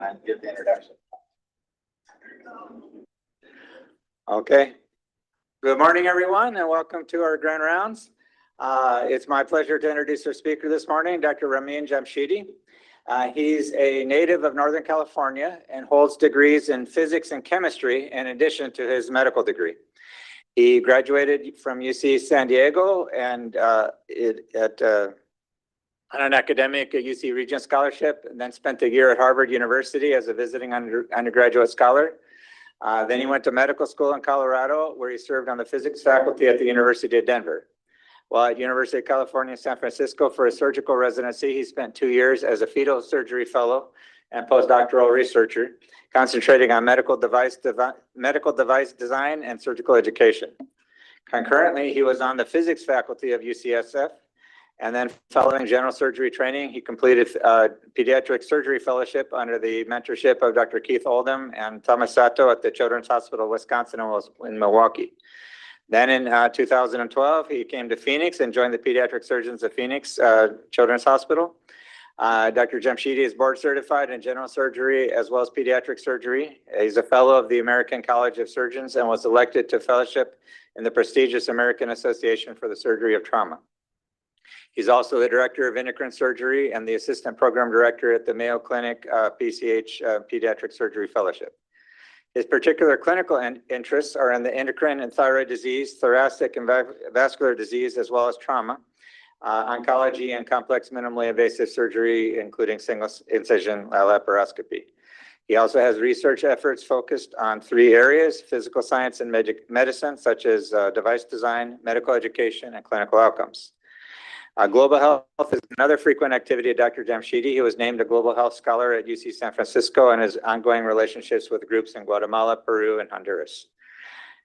And give the introduction. Okay. Good morning, everyone, and welcome to our Grand Rounds. It's my pleasure to introduce our speaker this morning, Dr. Ramin Jamshidi. He's a native of Northern California and holds degrees in physics and chemistry in addition to his medical degree. He graduated from UC San Diego and on an academic UC Regent Scholarship, and then spent a year at Harvard University as a visiting undergraduate scholar. Then he went to medical school in Colorado, where he served on the physics faculty at the University of Denver. While at University of California, San Francisco for a surgical residency, he spent 2 years as a fetal surgery fellow and postdoctoral researcher, concentrating on medical device design and surgical education. Concurrently, he was on the physics faculty of UCSF, and then following general surgery training, he completed a pediatric surgery fellowship under the mentorship of Dr. Keith Oldham and Thomas Sato at the Children's Hospital of Wisconsin in Milwaukee. Then in 2012, he came to Phoenix and joined the Pediatric Surgeons of Phoenix Children's Hospital. Dr. Jamshidi is board certified in general surgery as well as pediatric surgery. He's a fellow of the American College of Surgeons and was elected to fellowship in the prestigious American Association for the Surgery of Trauma. He's also the director of endocrine surgery and the assistant program director at the Mayo Clinic PCH Pediatric Surgery Fellowship. His particular clinical interests are in the endocrine and thyroid disease, thoracic and vascular disease, as well as trauma, oncology, and complex minimally invasive surgery, including single incision laparoscopy. He also has research efforts focused on 3 areas: physical science and medicine, such as device design, medical education, and clinical outcomes. Global health is another frequent activity of Dr. Jamshidi. He was named a Global Health Scholar at UC San Francisco and has ongoing relationships with groups in Guatemala, Peru, and Honduras.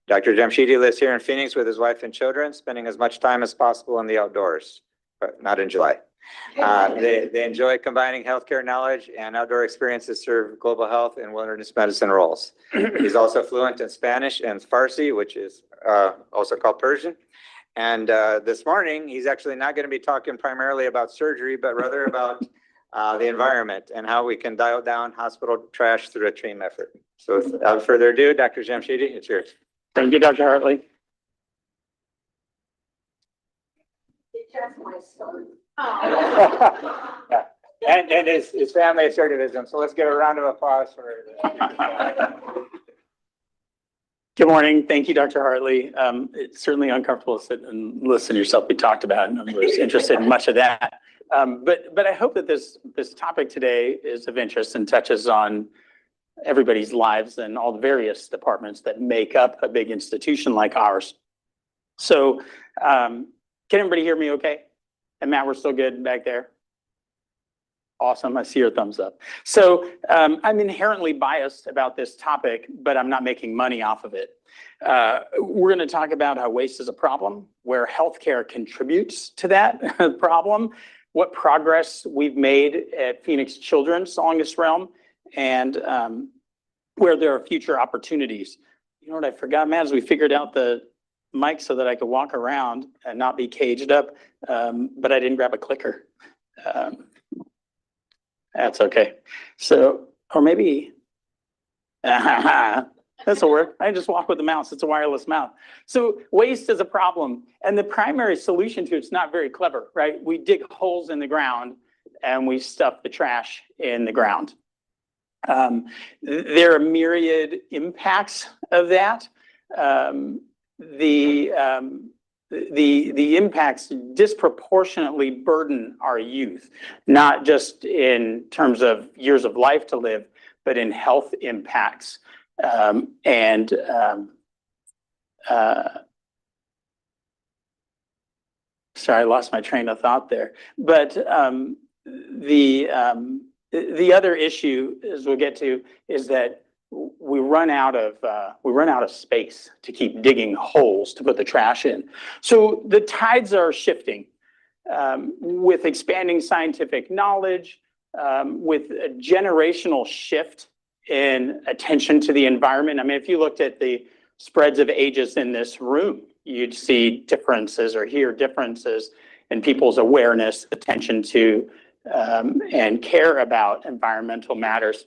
Dr. Jamshidi lives here in Phoenix with his wife and children, spending as much time as possible in the outdoors, but not in July. They enjoy combining healthcare knowledge and outdoor experiences to serve global health and wilderness medicine roles. He's also fluent in Spanish and Farsi, which is also called Persian. And this morning, he's actually not going to be talking primarily about surgery, but rather about the environment and how we can dial down hospital trash through a team effort. So without further ado, Dr. Jamshidi, it's yours. Thank you, Dr. Hartley. It's just my son. Yeah. And his family is here to visit him. So let's give a round of applause for Good morning. Thank you, Dr. Hartley. It's certainly uncomfortable to sit and listen to yourself be talked about, and I was interested in much of that. But I hope that this topic today is of interest and touches on everybody's lives and all the various departments that make up a big institution like ours. So can everybody hear me okay? And Matt, we're still good back there? Awesome. I see your thumbs up. So I'm inherently biased about this topic, but I'm not making money off of it. We're going to talk about how waste is a problem, where healthcare contributes to that problem, what progress we've made at Phoenix Children's along this realm, and where there are future opportunities. You know what I forgot, Matt, is we figured out the mic so that I could walk around and not be caged up, but I didn't grab a clicker. That's okay. So, or maybe, this'll work. I just walk with the mouse. It's a wireless mouse. So waste is a problem. And the primary solution to it's not very clever, right? We dig holes in the ground and we stuff the trash in the ground. There are myriad impacts of that. The impacts disproportionately burden our youth, not just in terms of years of life to live, but in health impacts. Sorry, I lost my train of thought there. But the other issue, as we'll get to, is that we run out of space to keep digging holes to put the trash in. So the tides are shifting with expanding scientific knowledge, with a generational shift in attention to the environment. I mean, if you looked at the spreads of ages in this room, you'd see differences or hear differences in people's awareness, attention to, and care about environmental matters.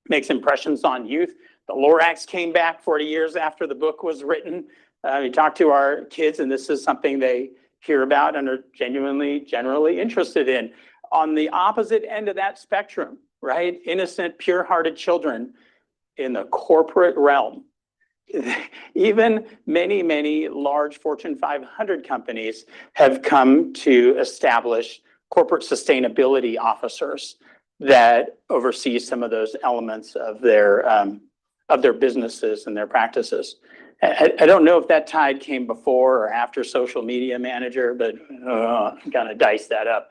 makes impressions on youth. The Lorax came back 40 years after the book was written. We talked to our kids, and this is something they hear about and are generally interested in. On the opposite end of that spectrum, right? Innocent, pure-hearted children in the corporate realm. Even many large Fortune 500 companies have come to establish corporate sustainability officers that oversee some of those elements of their businesses and their practices. I don't know if that tide came before or after social media manager, but I'm gonna dice that up.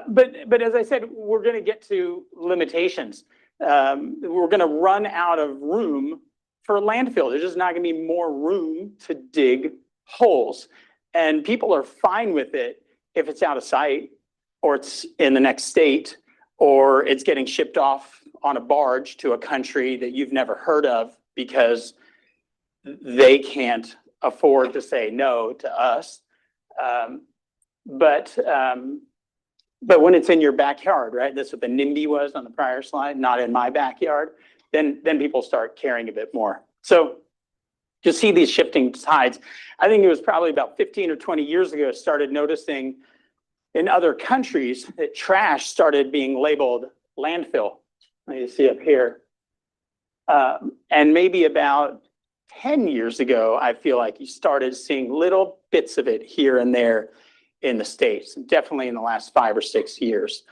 But as I said, we're going to get to limitations. We're going to run out of room for landfill. There's just not going to be more room to dig holes, and people are fine with it if it's out of sight, or it's in the next state, or it's getting shipped off on a barge to a country that you've never heard of because they can't afford to say no to us. But when it's in your backyard, right? That's what the NIMBY was on the prior slide, not in my backyard, then people start caring a bit more. So to see these shifting tides, I think it was probably about 15 or 20 years ago, started noticing in other countries that trash started being labeled landfill. You see up here. And maybe about 10 years ago, I feel like you started seeing little bits of it here and there in the States, definitely in the last 5 or 6 years.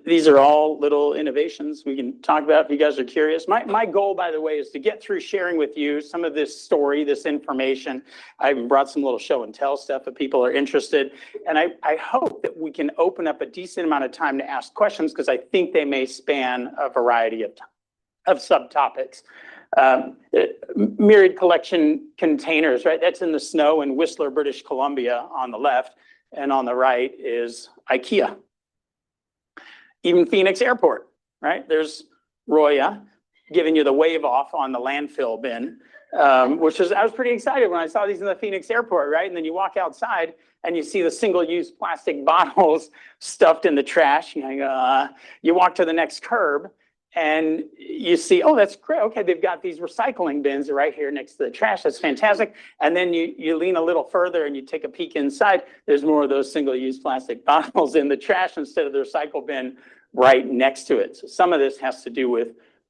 These are all little innovations we can talk about if you guys are curious. My goal, by the way, is to get through sharing with you some of this story, this information. I even brought some little show and tell stuff if people are interested. And I hope that we can open up a decent amount of time to ask questions, because I think they may span a variety of subtopics. Myriad collection containers, right? That's in the snow in Whistler, British Columbia on the left, and on the right is IKEA. Even Phoenix Airport, right? There's Roya giving you the wave off on the landfill bin, which is, I was pretty excited when I saw these in the Phoenix Airport, right? And then you walk outside and you see the single-use plastic bottles stuffed in the trash. You walk to the next curb and you see, oh, that's great. Okay, they've got these recycling bins right here next to the trash. That's fantastic. And then you lean a little further and you take a peek inside. There's more of those single-use plastic bottles in the trash instead of the recycle bin right next to it. So some of this has to do with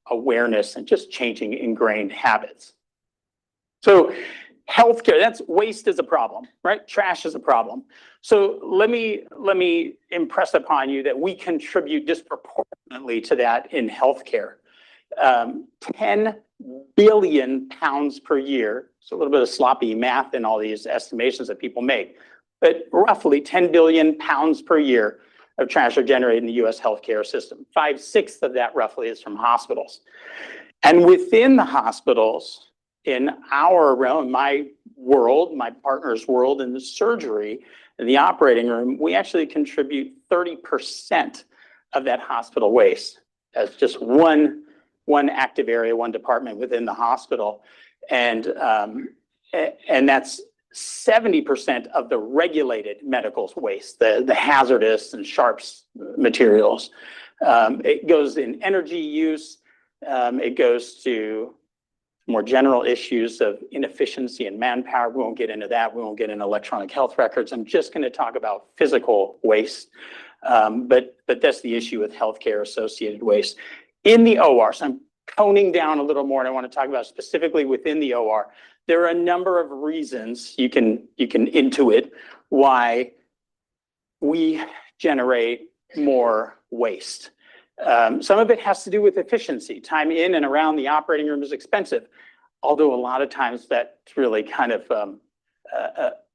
awareness and just changing ingrained habits. So healthcare, that's waste is a problem, right? Trash is a problem. So let me impress upon you that we contribute disproportionately to that in healthcare. 10 billion pounds per year. So a little bit of sloppy math in all these estimations that people make, but roughly 10 billion pounds per year of trash are generated in the US healthcare system. 5/6 of that roughly is from hospitals. And within the hospitals, in our realm, my world, my partner's world in the surgery, in the operating room, we actually contribute 30% of that hospital waste as just one active area, one department within the hospital. And that's 70% of the regulated medical waste, the hazardous and sharps materials. It goes in energy use. It goes to more general issues of inefficiency and manpower. We won't get into that. We won't get into electronic health records. I'm just going to talk about physical waste. But that's the issue with healthcare associated waste. In the OR, so I'm toning down a little more, and I want to talk about specifically within the OR. There are a number of reasons you can intuit why we generate more waste. Some of it has to do with efficiency. Time in and around the operating room is expensive, although a lot of times that's really kind of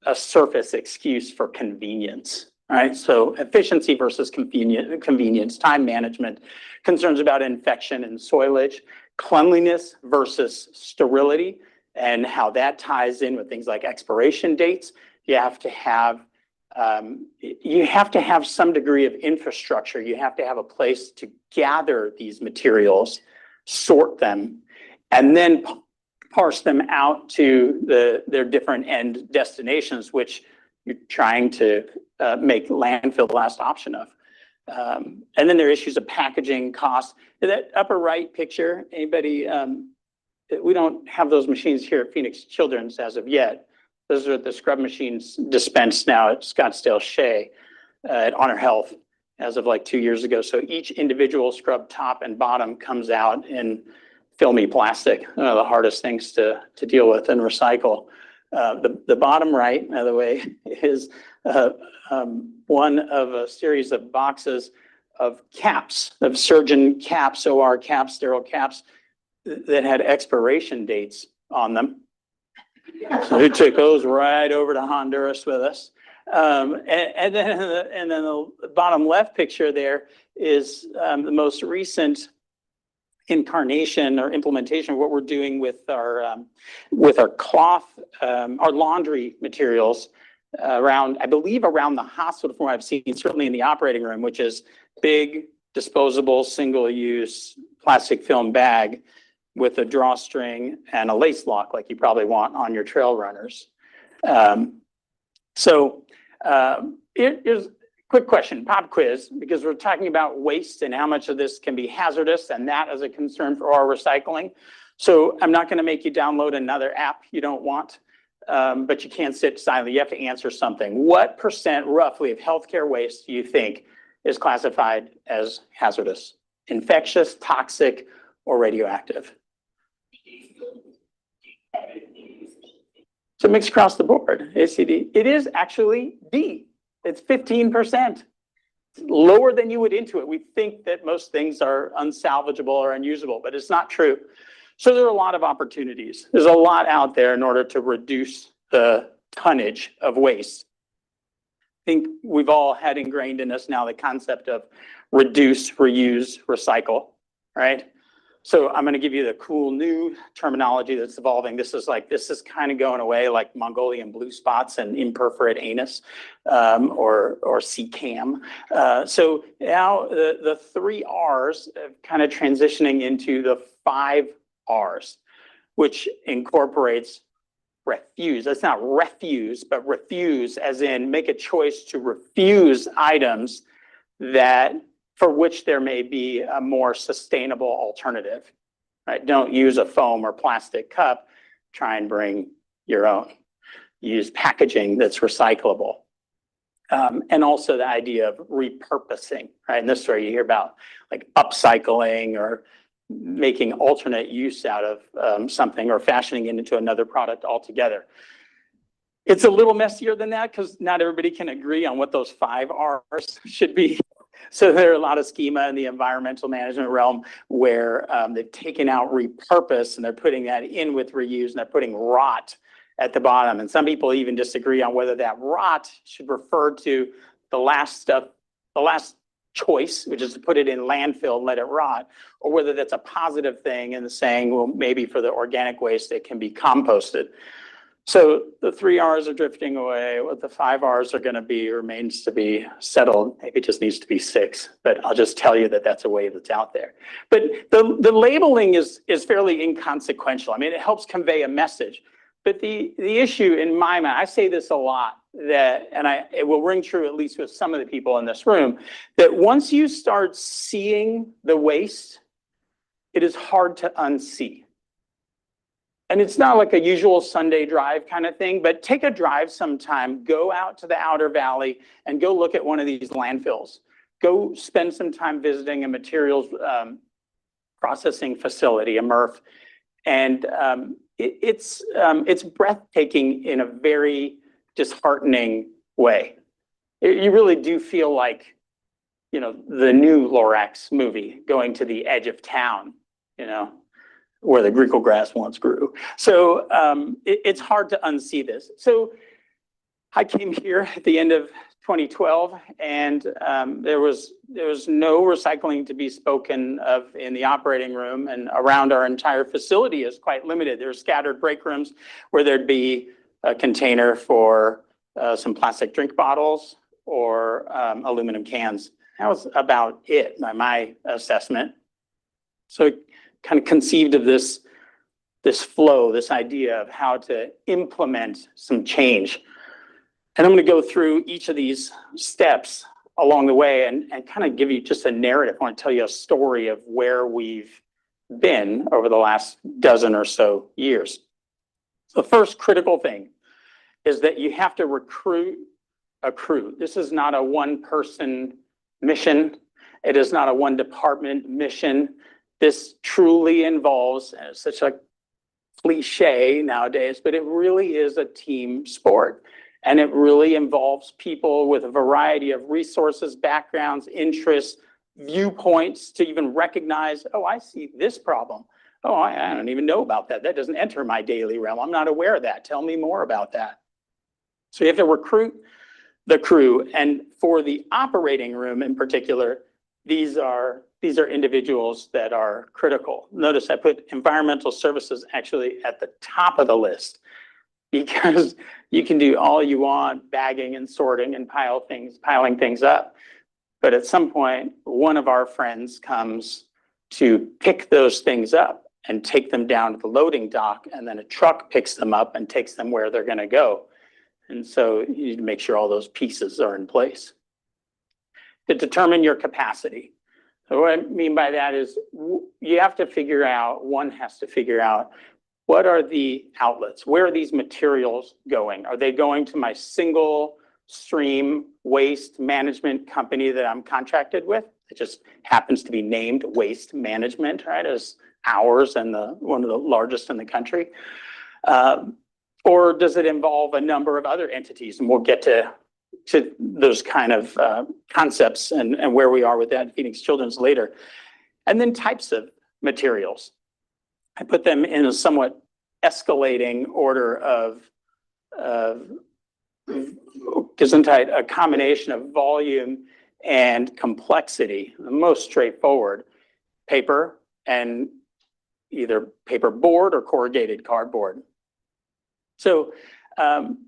a surface excuse for convenience, right? So efficiency versus convenience, time management, concerns about infection and soilage, cleanliness versus sterility, and how that ties in with things like expiration dates. You have to have some degree of infrastructure. You have to have a place to gather these materials, sort them, and then parse them out to their different end destinations, which you're trying to make landfill the last option of. And then there are issues of packaging, cost. That upper right picture, anybody, we don't have those machines here at Phoenix Children's as of yet. Those are the scrub machines dispensed now at Scottsdale Shea at Honor Health as of like 2 years ago. So each individual scrub top and bottom comes out in filmy plastic, one of the hardest things to deal with and recycle. The bottom right, by the way, is one of a series of boxes of caps, of surgeon caps, OR caps, sterile caps that had expiration dates on them. So we took those right over to Honduras with us. And then the bottom left picture there is the most recent incarnation or implementation of what we're doing with our cloth, our laundry materials around, I believe around the hospital from what I've seen, certainly in the operating room, which is big, disposable, single-use plastic film bag with a drawstring and a lace lock like you probably want on your trail runners. Here's a quick question, pop quiz, because we're talking about waste and how much of this can be hazardous, and that is a concern for our recycling. So I'm not going to make you download another app you don't want, but you can't sit silently. You have to answer something. What % roughly of healthcare waste do you think is classified as hazardous, infectious, toxic, or radioactive? So mixed across the board, ACD. It is actually D. It's 15%. It's lower than you would intuit. We think that most things are unsalvageable or unusable, but it's not true. So there are a lot of opportunities. There's a lot out there in order to reduce the tonnage of waste. I think we've all had ingrained in us now the concept of reduce, reuse, recycle, right? So I'm going to give you the cool new terminology that's evolving. This is kind of going away, like Mongolian blue spots and imperforate anus, or CCAM. So now the 3 R's are kind of transitioning into the 5 R's, which incorporates refuse. That's not refuse, but refuse as in make a choice to refuse items that for which there may be a more sustainable alternative, right? Don't use a foam or plastic cup, try and bring your own. Use packaging that's recyclable. And also the idea of repurposing, right? In this story you hear about like upcycling or making alternate use out of something or fashioning it into another product altogether. It's a little messier than that because not everybody can agree on what those 5 R's should be. So there are a lot of schema in the environmental management realm where they've taken out repurpose and they're putting that in with reuse and they're putting rot at the bottom. And some people even disagree on whether that rot should refer to the last choice, which is to put it in landfill and let it rot, or whether that's a positive thing and saying, well, maybe for the organic waste, it can be composted. So the 3 R's are drifting away. What the 5 R's are going to be remains to be settled. Maybe it just needs to be 6, but I'll just tell you that that's a wave that's out there. But the labeling is fairly inconsequential. I mean, it helps convey a message. But the issue in my mind, I say this a lot, that, and it will ring true at least with some of the people in this room, that once you start seeing the waste, it is hard to unsee. And it's not like a usual Sunday drive kind of thing, but take a drive sometime, go out to the Outer Valley and go look at one of these landfills. Go spend some time visiting a materials processing facility, a MRF. And it's breathtaking in a very disheartening way. You really do feel like, you know, the new Lorax movie, going to the edge of town, you know, where the Greco grass once grew. So it's hard to unsee this. So I came here at the end of 2012, and there was no recycling to be spoken of in the operating room, and around our entire facility is quite limited. There are scattered break rooms where there'd be a container for some plastic drink bottles or aluminum cans. That was about it by my assessment. So kind of conceived of this flow, this idea of how to implement some change. And I'm going to go through each of these steps along the way and kind of give you just a narrative. I want to tell you a story of where we've been over the last dozen or so years. So the first critical thing is that you have to recruit a crew. This is not a one-person mission. It is not a one-department mission. This truly involves, such a cliche nowadays, but it really is a team sport. And it really involves people with a variety of resources, backgrounds, interests, viewpoints to even recognize, oh, I see this problem. Oh, I don't even know about that. That doesn't enter my daily realm. I'm not aware of that. Tell me more about that. So you have to recruit the crew. And for the operating room in particular, these are individuals that are critical. Notice I put environmental services actually at the top of the list, because you can do all you want, bagging and sorting and piling things up. But at some point, one of our friends comes to pick those things up and take them down to the loading dock, and then a truck picks them up and takes them where they're going to go. And so you need to make sure all those pieces are in place. To determine your capacity. So what I mean by that is you have to figure out, one has to figure out, what are the outlets? Where are these materials going? Are they going to my single stream waste management company that I'm contracted with? It just happens to be named Waste Management, right, as ours and one of the largest in the country. Or does it involve a number of other entities? And we'll get to those kind of concepts and where we are with that in Phoenix Children's later. And then types of materials. I put them in a somewhat escalating order of Gesundheit, a combination of volume and complexity. The most straightforward, paper and either paper board or corrugated cardboard. So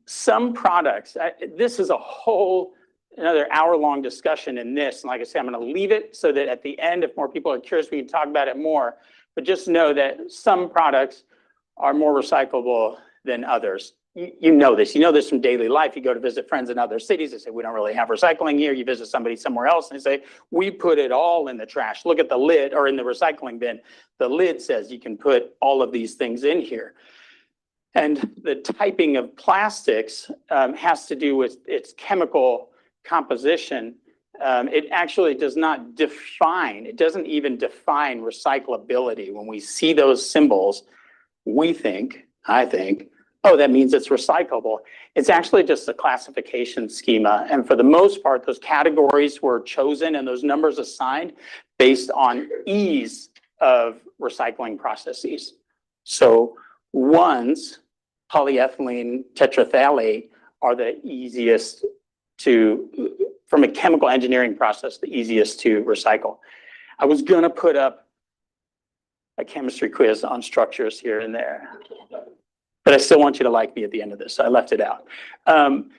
some products, this is a whole another hour-long discussion in this. And like I said, I'm going to leave it so that at the end, if more people are curious, we can talk about it more. But just know that some products are more recyclable than others. You know this from daily life. You go to visit friends in other cities, they say, we don't really have recycling here. You visit somebody somewhere else and they say, we put it all in the trash. Look at the lid, or in the recycling bin. The lid says you can put all of these things in here. And the typing of plastics has to do with its chemical composition. It actually does not define, it doesn't even define recyclability. When we see those symbols, I think, oh, that means it's recyclable. It's actually just a classification schema. And for the most part, those categories were chosen and those numbers assigned based on ease of recycling processes. So ones, polyethylene tetraphthalate, are the easiest to, from a chemical engineering process, the easiest to recycle. I was going to put up a chemistry quiz on structures here and there, but I still want you to like me at the end of this, so I left it out.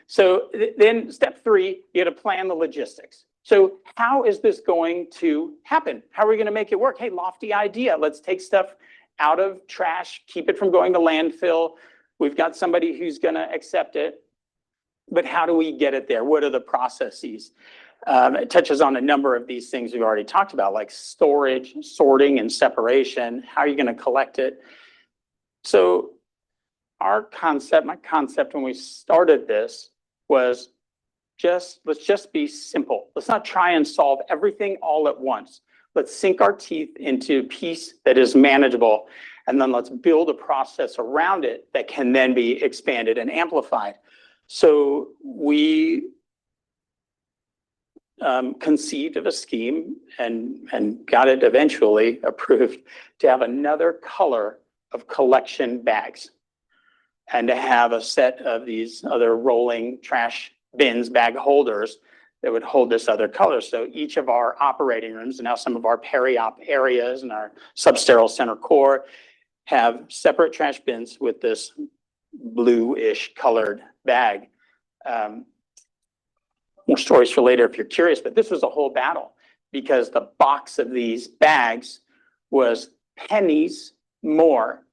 So then step 3, you got to plan the logistics. So how is this going to happen? How are we going to make it work? Hey, lofty idea. Let's take stuff out of trash, keep it from going to landfill. We've got somebody who's going to accept it. But how do we get it there? What are the processes? It touches on a number of these things we've already talked about, like storage, sorting, and separation. How are you going to collect it? So my concept when we started this was let's just be simple. Let's not try and solve everything all at once. Let's sink our teeth into a piece that is manageable, and then let's build a process around it that can then be expanded and amplified. So we conceived of a scheme and got it eventually approved to have another color of collection bags, and to have a set of these other rolling trash bins, bag holders, that would hold this other color. So each of our operating rooms, and now some of our peri-op areas and our substerile center core, have separate trash bins with this bluish colored bag. More stories for later if you're curious, but this was a whole battle because the box of these bags was pennies more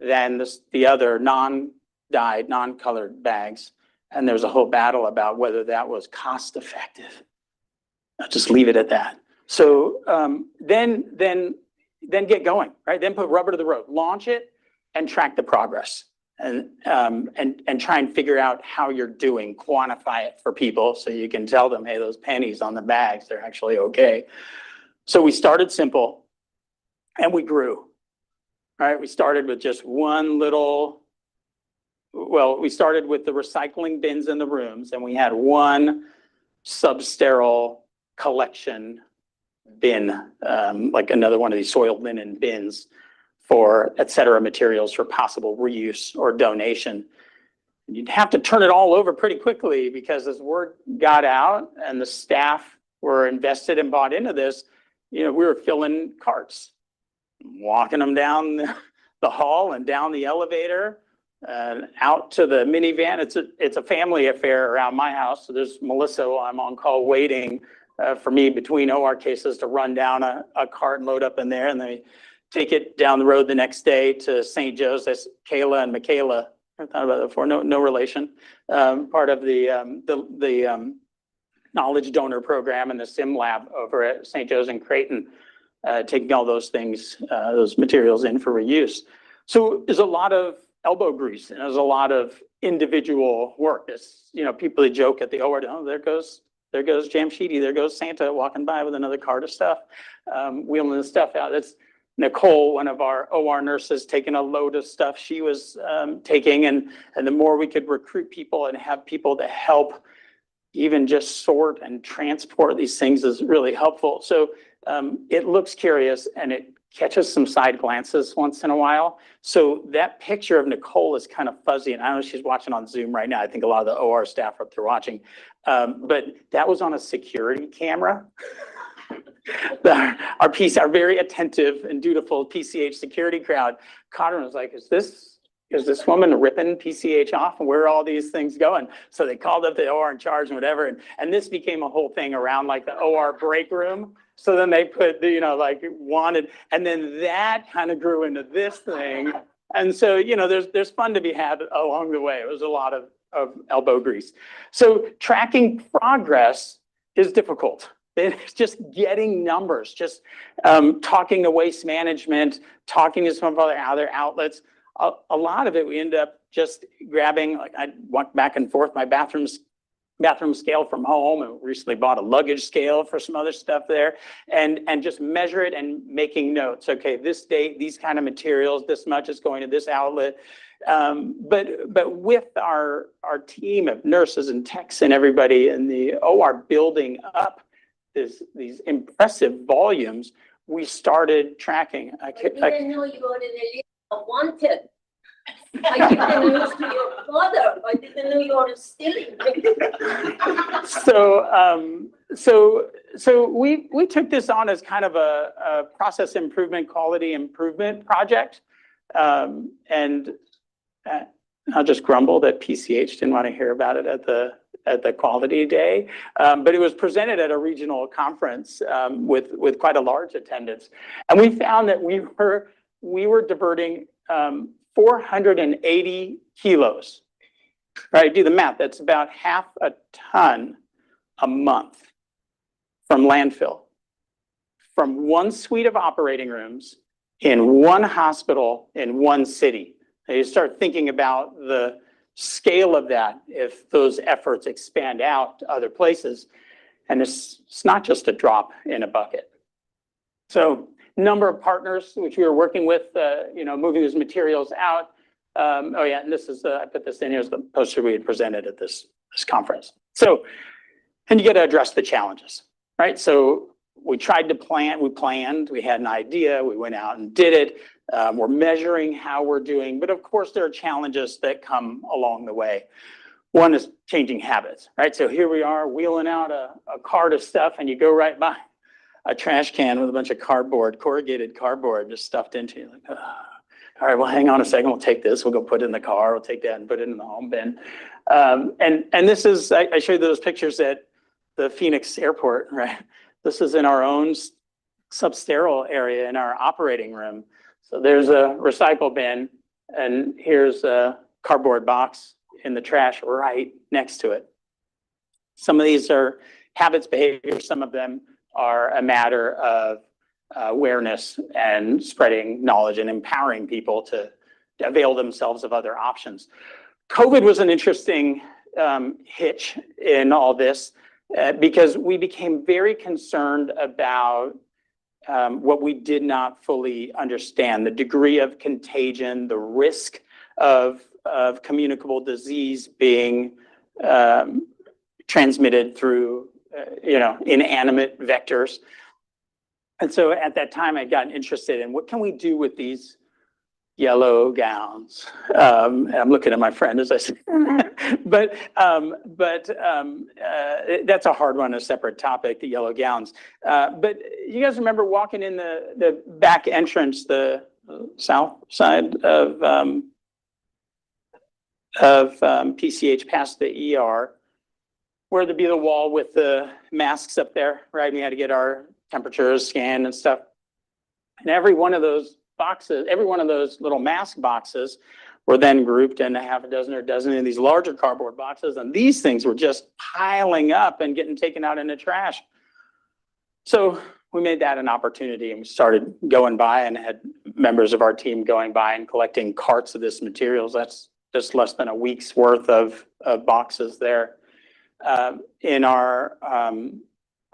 than the other non-dyed, non-colored bags. And there was a whole battle about whether that was cost effective. I'll just leave it at that. So then get going, right? Then put rubber to the road, launch it, and track the progress, and try and figure out how you're doing, quantify it for people so you can tell them, hey, those pennies on the bags, they're actually okay. So we started simple, and we grew. Right, we started with just one little. Well, we started with the recycling bins in the rooms, and we had one sub-sterile collection bin, like another one of these soil linen bins for et cetera materials for possible reuse or donation. You'd have to turn it all over pretty quickly because as word got out and the staff were invested and bought into this, we were filling carts, walking them down the hall and down the elevator and out to the minivan. It's a family affair around my house. So there's Melissa while I'm on call waiting for me between OR cases to run down a cart and load up in there. And they take it down the road the next day to St. Joe's. That's Kayla and Michaela. I thought about that before. No relation. Part of the knowledge donor program and the sim lab over at St. Joe's in Creighton, taking all those things, those materials in for reuse. So there's a lot of elbow grease and there's a lot of individual work. It's, people that joke at the OR, oh, there goes Jamshidi, there goes Santa walking by with another cart of stuff, wheeling the stuff out. That's Nicole, one of our OR nurses, taking a load of stuff she was taking. And the more we could recruit people and have people to help even just sort and transport these things is really helpful. So it looks curious and it catches some side glances once in a while. So that picture of Nicole is kind of fuzzy, and I don't know if she's watching on Zoom right now. I think a lot of the OR staff are up there watching. But that was on a security camera. Our very attentive and dutiful PCH security crowd caught her and was like, is this woman ripping PCH off? And where are all these things going? So they called up the OR in charge and whatever. And this became a whole thing around like the OR break room. So then they put, wanted, and then that kind of grew into this thing. And so, there's fun to be had along the way. It was a lot of elbow grease. So tracking progress is difficult. It's just getting numbers, just talking to waste management, talking to some of our other outlets. A lot of it, we end up just grabbing, like I walk back and forth my bathroom scale from home, and recently bought a luggage scale for some other stuff there, and just measure it and making notes. Okay, this date, these kind of materials, this much is going to this outlet. But with our team of nurses and techs and everybody in the OR building up these impressive volumes, we started tracking. I didn't know you were in a list of wanted. I didn't news to your father. I didn't know you were stealing. So we took this on as kind of a process improvement, quality improvement project, and I'll just grumble that PCH didn't want to hear about it at the quality day, but it was presented at a regional conference with quite a large attendance, and we found that we were diverting 480 kilos. Right, do the math. That's about half a ton a month from landfill, from one suite of operating rooms in one hospital in one city. Now you start thinking about the scale of that if those efforts expand out to other places, and it's not just a drop in a bucket. So number of partners which we were working with, moving those materials out. And this is I put this in here as the poster we had presented at this conference. So, and you got to address the challenges, right? So we tried to plan, we had an idea, we went out and did it. We're measuring how we're doing, but of course there are challenges that come along the way. One is changing habits, right? So here we are wheeling out a cart of stuff, and you go right by a trash can with a bunch of corrugated cardboard just stuffed into it. Like, all right, well, hang on a second. We'll take this. We'll go put it in the car. We'll take that and put it in the home bin. And this is, I showed those pictures at the Phoenix airport, right? This is in our own sub-sterile area in our operating room. So there's a recycle bin, and here's a cardboard box in the trash right next to it. Some of these are habits, behaviors. Some of them are a matter of awareness and spreading knowledge and empowering people to avail themselves of other options. COVID was an interesting hitch in all this because we became very concerned about what we did not fully understand, the degree of contagion, the risk of communicable disease being transmitted through, inanimate vectors. And so at that time, I'd gotten interested in what can we do with these yellow gowns. And I'm looking at my friend as I say, but that's a hard one, a separate topic, the yellow gowns. But you guys remember walking in the back entrance, the south side of PCH past the ER, where there'd be the wall with the masks up there, right? We had to get our temperatures scanned and stuff. And every one of those boxes, every one of those little mask boxes were then grouped in a half a dozen or a dozen of these larger cardboard boxes. And these things were just piling up and getting taken out in the trash. So we made that an opportunity and we started going by and had members of our team going by and collecting carts of this materials. That's just less than a week's worth of boxes there. In our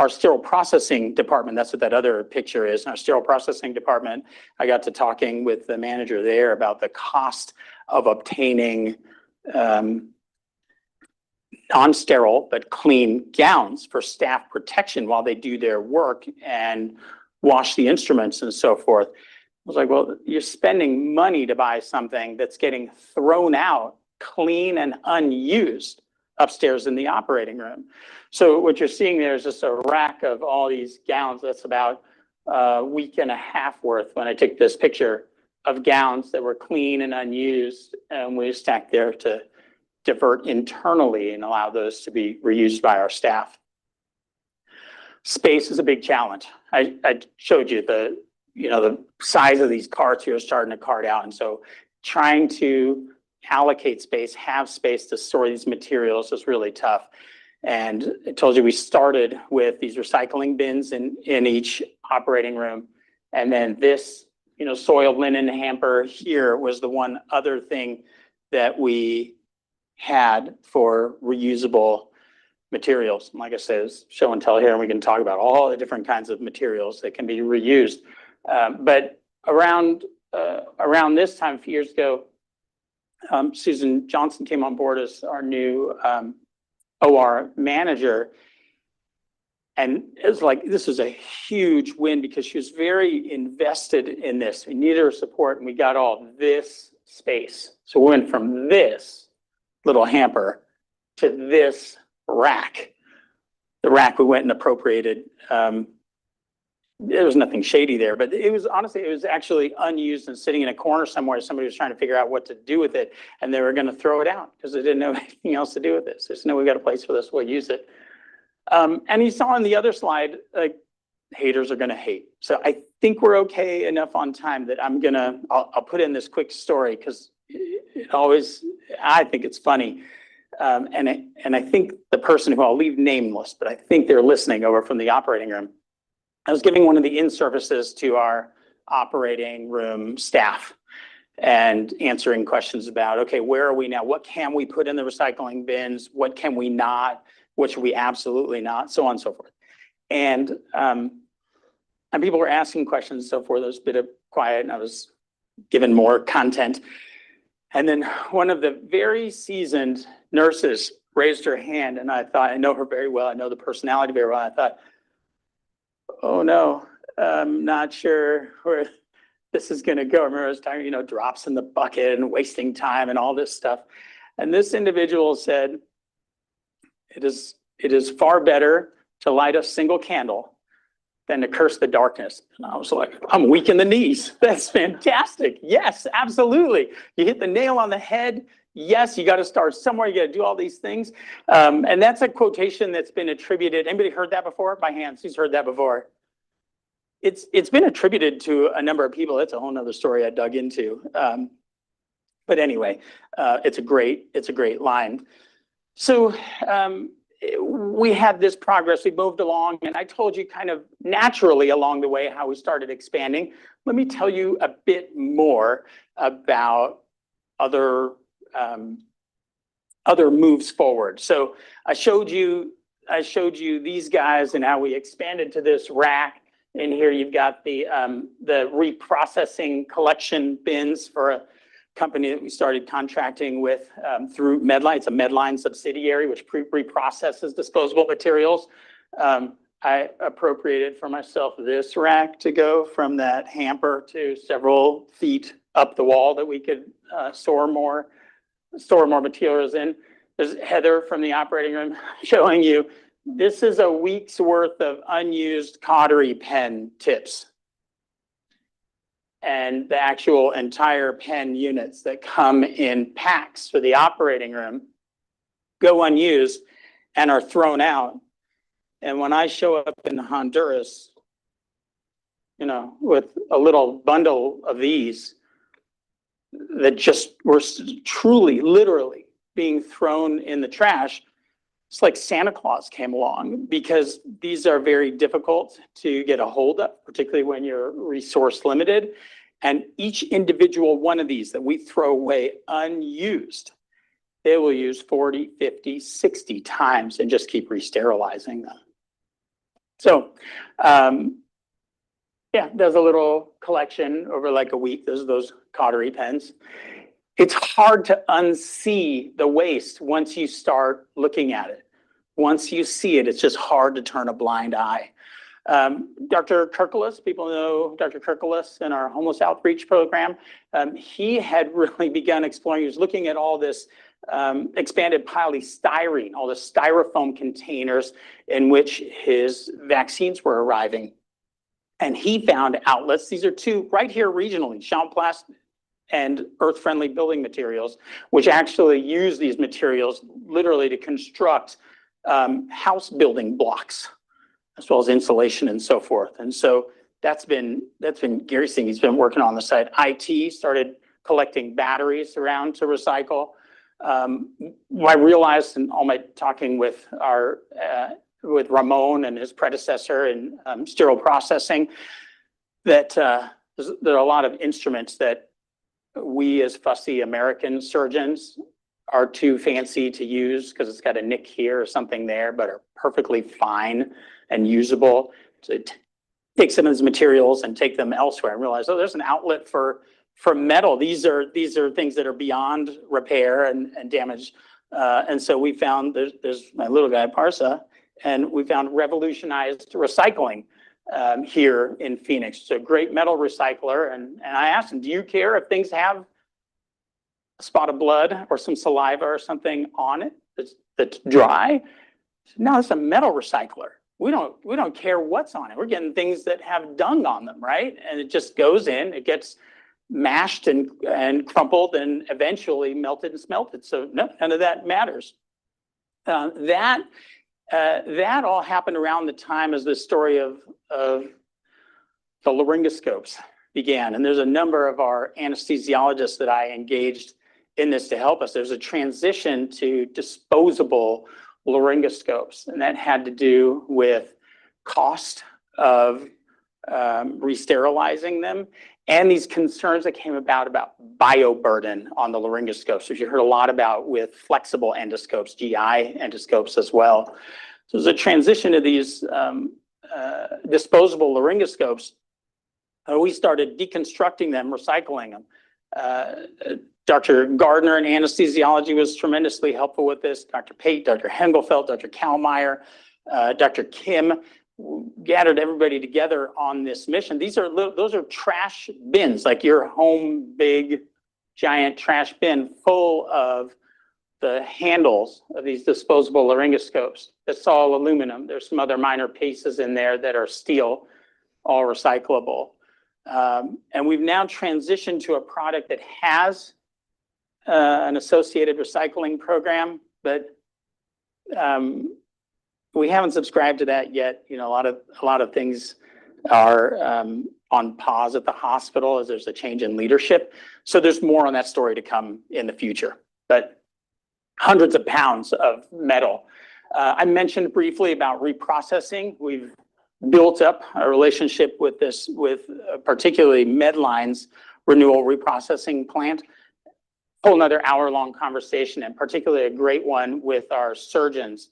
sterile processing department, that's what that other picture is. In our sterile processing department, I got to talking with the manager there about the cost of obtaining non-sterile but clean gowns for staff protection while they do their work and wash the instruments and so forth. I was like, well, you're spending money to buy something that's getting thrown out clean and unused upstairs in the operating room. So what you're seeing there is just a rack of all these gowns. That's about a week and a half worth when I took this picture of gowns that were clean and unused, and we stacked there to divert internally and allow those to be reused by our staff. Space is a big challenge. I showed you the size of these carts here starting to cart out, and so trying to allocate space, have space to store these materials is really tough. And I told you we started with these recycling bins in each operating room. And then this, soiled linen hamper here was the one other thing that we had for reusable materials. And like I said, it's show and tell here, and we can talk about all the different kinds of materials that can be reused. But around this time, a few years ago, Susan Johnson came on board as our new OR manager. And it was like, this was a huge win because she was very invested in this. We needed her support and we got all this space. So we went from this little hamper to this rack. The rack we went and appropriated. There was nothing shady there, but it was actually unused and sitting in a corner somewhere. Somebody was trying to figure out what to do with it, and they were going to throw it out because they didn't know anything else to do with it. So just know we got a place for this, we'll use it. And you saw on the other slide, like, haters are going to hate. So I think we're okay enough on time that I'll put in this quick story because I think it's funny. And I think the person who I'll leave nameless, but I think they're listening over from the operating room. I was giving one of the in-services to our operating room staff and answering questions about, okay, where are we now? What can we put in the recycling bins? What can we not? What should we absolutely not? So on and so forth. And people were asking questions and so forth. There was a bit of quiet and I was given more content. And then one of the very seasoned nurses raised her hand, and I thought, I know her very well. I know the personality very well. I thought, oh no, I'm not sure where this is going to go. I remember I was talking, drops in the bucket and wasting time and all this stuff. And this individual said, it is far better to light a single candle than to curse the darkness. And I was like, I'm weak in the knees. That's fantastic. Yes, absolutely. You hit the nail on the head. Yes, you got to start somewhere. You got to do all these things. And that's a quotation that's been attributed. Anybody heard that before? By hands, who's heard that before? It's been attributed to a number of people. That's a whole nother story I dug into. But anyway, it's a great line. So we had this progress, we moved along, and I told you kind of naturally along the way how we started expanding. Let me tell you a bit more about other moves forward. So I showed you these guys and how we expanded to this rack. And here you've got the reprocessing collection bins for a company that we started contracting with through Medline. It's a Medline subsidiary which reprocesses disposable materials. I appropriated for myself this rack to go from that hamper to several feet up the wall that we could store more materials in. There's Heather from the operating room showing you, this is a week's worth of unused cautery pen tips. And the actual entire pen units that come in packs for the operating room go unused and are thrown out. And when I show up in Honduras, with a little bundle of these that just were truly, literally being thrown in the trash, it's like Santa Claus came along, because these are very difficult to get a hold of, particularly when you're resource limited. And each individual one of these that we throw away unused, they will use 40, 50, 60 times and just keep re-sterilizing them. So, yeah, there's a little collection over like a week. There's those cautery pens. It's hard to unsee the waste once you start looking at it. Once you see it, it's just hard to turn a blind eye. Dr. Kirkulis, people know Dr. Kirkulis in our homeless outreach program. He had really begun exploring, he was looking at all this expanded polystyrene, all the styrofoam containers in which his vaccines were arriving. And he found outlets. These are two right here regionally, Champlain and earth-friendly building materials, which actually use these materials literally to construct house building blocks, as well as insulation and so forth. And so that's been Gary's thing. He's been working on the side. IT started collecting batteries around to recycle. I realized in all my talking with with Ramon and his predecessor in sterile processing, that there are a lot of instruments that we as fussy American surgeons are too fancy to use because it's got a nick here or something there, but are perfectly fine and usable. So take some of these materials and take them elsewhere and realize, oh, there's an outlet for metal. These are things that are beyond repair and damage. And so we found there's my little guy, Parsa, and we found revolutionized recycling here in Phoenix. It's a great metal recycler. And I asked him, do you care if things have a spot of blood or some saliva or something on it that's dry? Said, no, it's a metal recycler. We don't care what's on it. We're getting things that have dung on them, right? And it just goes in, it gets mashed and crumpled and eventually melted and smelted. So no, none of that matters. That all happened around the time as the story of the laryngoscopes began. And there's a number of our anesthesiologists that I engaged in this to help us. There's a transition to disposable laryngoscopes, and that had to do with cost of re-sterilizing them and these concerns that came about bioburden on the laryngoscopes, which you heard a lot about with flexible endoscopes, GI endoscopes as well. So there's a transition to these disposable laryngoscopes. We started deconstructing them, recycling them. Dr. Gardner in anesthesiology was tremendously helpful with this. Dr. Pate, Dr. Hengelfeld, Dr. Kallmeyer, Dr. Kim gathered everybody together on this mission. Those are trash bins, like your home big giant trash bin full of the handles of these disposable laryngoscopes. That's all aluminum. There's some other minor pieces in there that are steel, all recyclable. And we've now transitioned to a product that has an associated recycling program, but we haven't subscribed to that yet. You know, a lot of things are on pause at the hospital as there's a change in leadership. So there's more on that story to come in the future. But hundreds of pounds of metal I mentioned briefly about reprocessing. We've built up a relationship with particularly Medline's renewal reprocessing plant. Whole another hour-long conversation, and particularly a great one with our surgeons,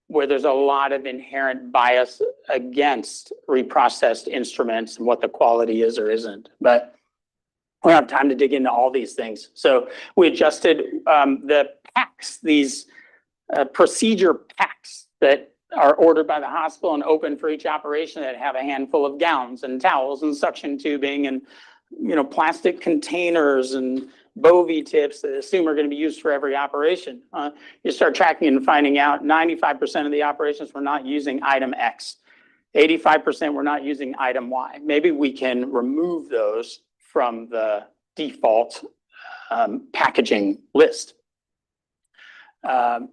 where there's a lot of inherent bias against reprocessed instruments and what the quality is or isn't. But we don't have time to dig into all these things. So we adjusted the packs, these procedure packs that are ordered by the hospital and open for each operation, that have a handful of gowns and towels and suction tubing and, you know, plastic containers and Bovie tips that I assume are going to be used for every operation. You start tracking and finding out 95% of the operations were not using item X. 85% were not using item Y. Maybe we can remove those from the default packaging list. And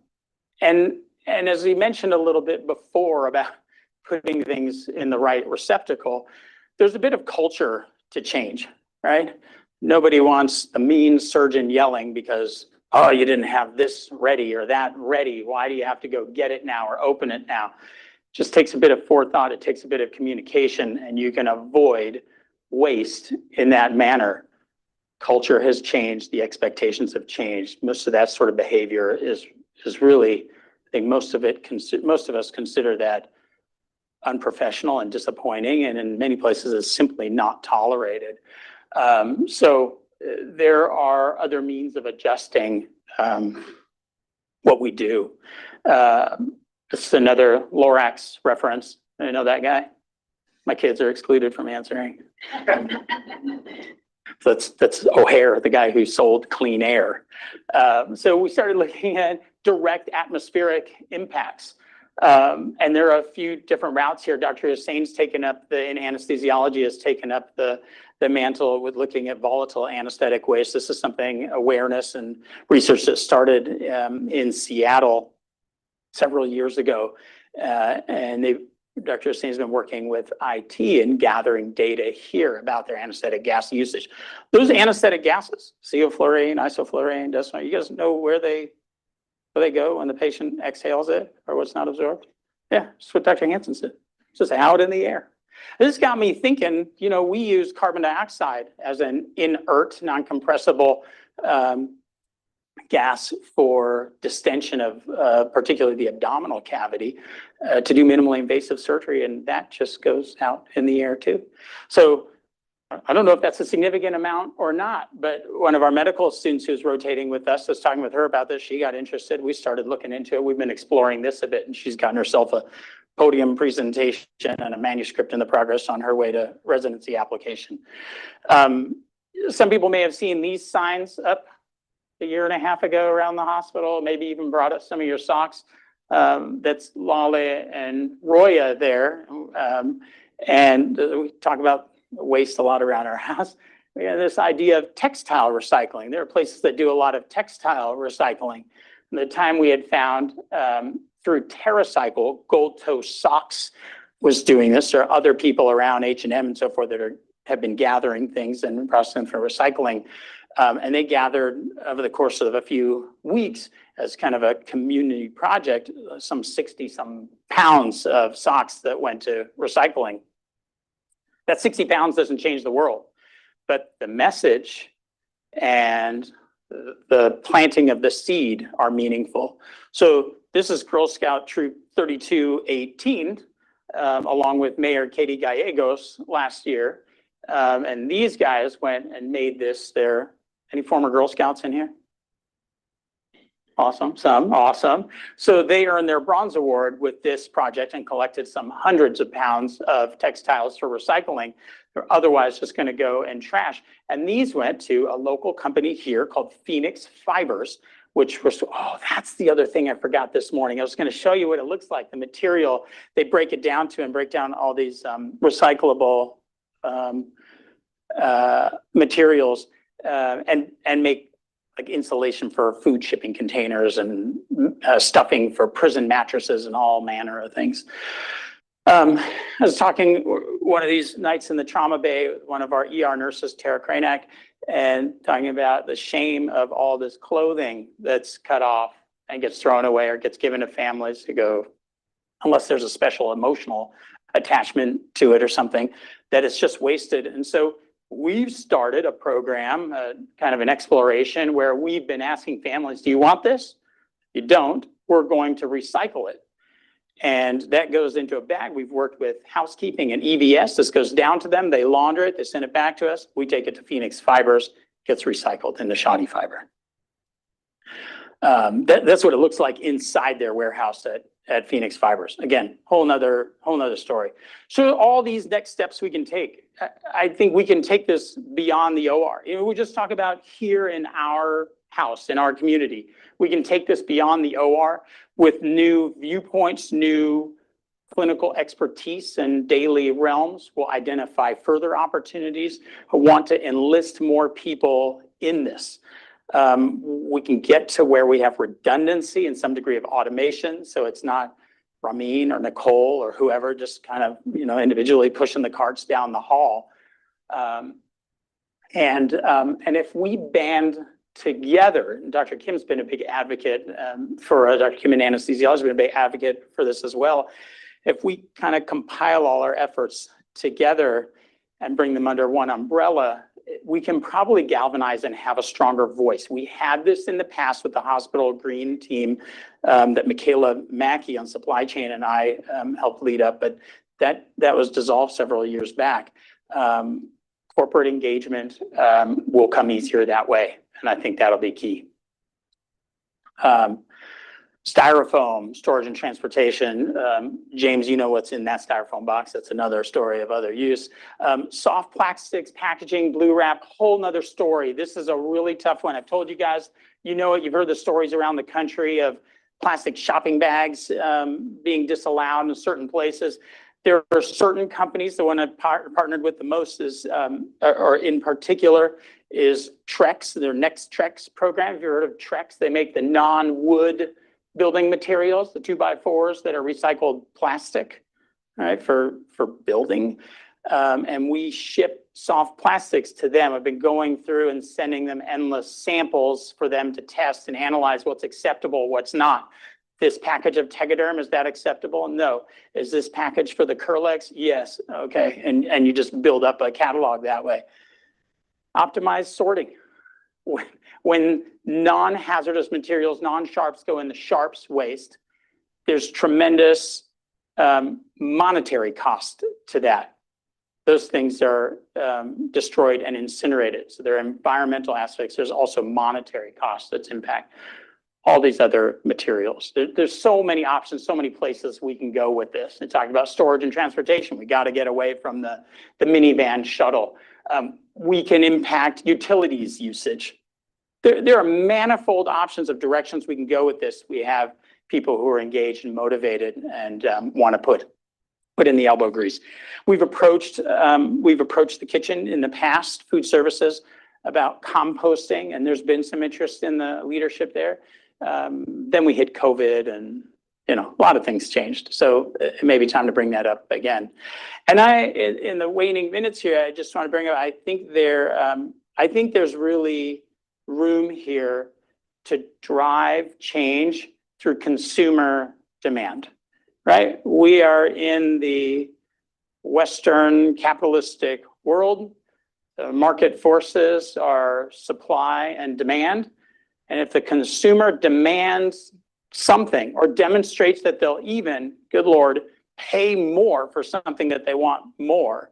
as we mentioned a little bit before about putting things in the right receptacle, there's a bit of culture to change, right? Nobody wants the mean surgeon yelling because, oh, you didn't have this ready or that ready. Why do you have to go get it now or open it now? It just takes a bit of forethought. It takes a bit of communication, and you can avoid waste in that manner. Culture has changed. The expectations have changed. Most of that sort of behavior is really, I think most of us consider that unprofessional and disappointing, and in many places is simply not tolerated. So there are other means of adjusting what we do. This is another Lorax reference. I know that guy. My kids are excluded from answering. That's O'Hare, the guy who sold clean air. So we started looking at direct atmospheric impacts. And there are a few different routes here. Dr. Hussain's taken up in anesthesiology, has taken up the mantle with looking at volatile anesthetic waste. This is something, awareness and research that started in Seattle several years ago. And Dr. Hussain's been working with IT and gathering data here about their anesthetic gas usage. Those anesthetic gases, sevoflurane, isoflurane, desflurane, you guys know where they go when the patient exhales it or what's not absorbed? Yeah, that's what Dr. Hansen said. It's just out in the air. This got me thinking, you know, we use carbon dioxide as an inert, non-compressible gas for distension of particularly the abdominal cavity to do minimally invasive surgery, and that just goes out in the air too. So I don't know if that's a significant amount or not, but one of our medical students who's rotating with us, I was talking with her about this. She got interested. We started looking into it. We've been exploring this a bit, and she's gotten herself a podium presentation and a manuscript in the progress on her way to residency application. Some people may have seen these signs up a year and a half ago around the hospital, maybe even brought up some of your socks. That's Lale and Roya there. And we talk about waste a lot around our house. We have this idea of textile recycling. There are places that do a lot of textile recycling. And the time we had found through TerraCycle, Gold Toe Socks was doing this. There are other people around H&M and so forth that have been gathering things and processing for recycling. And they gathered over the course of a few weeks as kind of a community project, some 60-some pounds of socks that went to recycling. That 60 pounds doesn't change the world, but the message and the planting of the seed are meaningful. So this is Girl Scout Troop 3218, along with Mayor Katie Gallegos last year. And these guys went and made this their, any former Girl Scouts in here? Awesome, some, awesome. So they earned their bronze award with this project and collected some hundreds of pounds of textiles for recycling. They're otherwise just going to go and trash. And these went to a local company here called Phoenix Fibers, which was, oh, that's the other thing I forgot this morning. I was going to show you what it looks like, the material. They break it down to and break down all these recyclable materials and make like insulation for food shipping containers and stuffing for prison mattresses and all manner of things. I was talking one of these nights in the trauma bay with one of our ER nurses, Tara Kranak, and talking about the shame of all this clothing that's cut off and gets thrown away or gets given to families to go, unless there's a special emotional attachment to it or something, that it's just wasted. And so we've started a program, kind of an exploration, where we've been asking families, do you want this? You don't, we're going to recycle it. And that goes into a bag. We've worked with housekeeping and EVS. This goes down to them. They launder it. They send it back to us. We take it to Phoenix Fibers, gets recycled into shoddy fiber. That's what it looks like inside their warehouse at Phoenix Fibers. Again, whole nother story. So all these next steps we can take, I think we can take this beyond the OR. We just talk about here in our house, in our community. We can take this beyond the OR with new viewpoints, new clinical expertise and daily realms. We'll identify further opportunities. I want to enlist more people in this. We can get to where we have redundancy and some degree of automation. So it's not Ramin or Nicole or whoever just kind of, individually pushing the carts down the hall. And if we band together, Dr. Kim's been a big advocate Dr. Kim in anesthesiology has been a big advocate for this as well. If we kind of compile all our efforts together and bring them under one umbrella, we can probably galvanize and have a stronger voice. We had this in the past with the hospital green team that Michaela Mackey on supply chain and I helped lead up, but that was dissolved several years back. Corporate engagement will come easier that way, and I think that'll be key. Styrofoam, storage and transportation. James, you know what's in that styrofoam box. That's another story of other use. Soft plastics, packaging, blue wrap, whole nother story. This is a really tough one. I've told you guys, you've heard the stories around the country of plastic shopping bags being disallowed in certain places. There are certain companies, the one I've partnered with the most is, or in particular, is Trex, their Next Trex program. Have you heard of Trex? They make the non-wood building materials, the 2x4s that are recycled plastic, right, for building. And we ship soft plastics to them. I've been going through and sending them endless samples for them to test and analyze what's acceptable, what's not. This package of Tegaderm, is that acceptable? No. Is this package for the Curlex? Yes. Okay. And you just build up a catalog that way. Optimized sorting. When non-hazardous materials, non-sharps go in the sharps waste, there's tremendous monetary cost to that. Those things are destroyed and incinerated. So there are environmental aspects. There's also monetary cost that's impact. All these other materials. There's so many options, so many places we can go with this. And talking about storage and transportation, we got to get away from the minivan shuttle. We can impact utilities usage. There are manifold options of directions we can go with this. We have people who are engaged and motivated and want to put in the elbow grease. We've approached the kitchen in the past, food services, about composting, and there's been some interest in the leadership there. Then we hit COVID and, a lot of things changed. So it may be time to bring that up again. And in the waning minutes here, I just want to bring up, I think there's really room here to drive change through consumer demand, right? We are in the Western capitalistic world. The market forces are supply and demand. And if the consumer demands something or demonstrates that they'll even, good Lord, pay more for something that they want more,